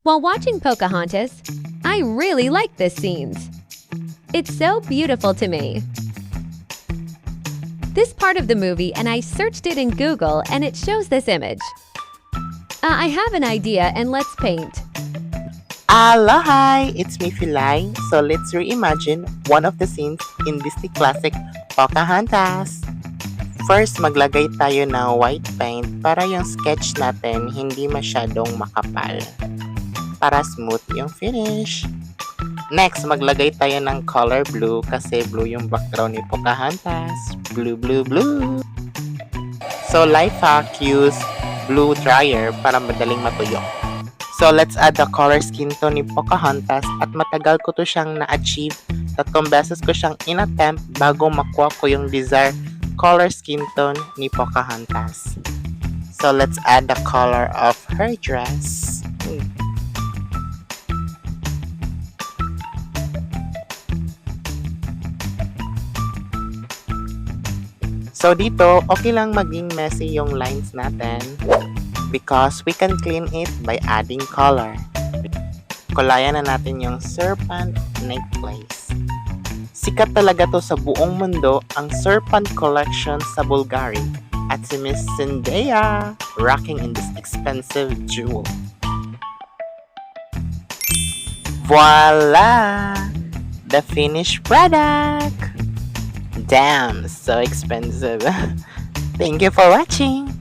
While watching Pocahontas, I really like this scene. It's so beautiful to me. This part of the movie, and I searched it in Google, and it shows this image. I have an idea, and let's paint. Aloha! It's me, Filay. So let's reimagine one of the scenes in Disney classic Pocahontas. First, maglagay tayo ng white paint para yung sketch natin hindi masyadong makapal. Para smooth yung finish. Next, maglagay tayo ng color blue kasi blue yung background ni Pocahontas. Blue, blue, blue. So, life hack, use blue dryer para madaling matuyo. So, let's add the color skin tone ni Pocahontas at matagal ko to siyang na-achieve. 3 beses ko siyang in-attempt bago makuha ko yung desired color skin tone ni Pocahontas. So, let's add the color of her dress. So, dito, okay lang maging messy yung lines natin because we can clean it by adding color. Kulayan na natin yung serpent necklace. Sikat talaga to sa buong mundo ang serpent collection sa Bulgari at si Miss Zendaya rocking in this expensive jewel. Voila! The finished product! Damn, so expensive. Thank you for watching!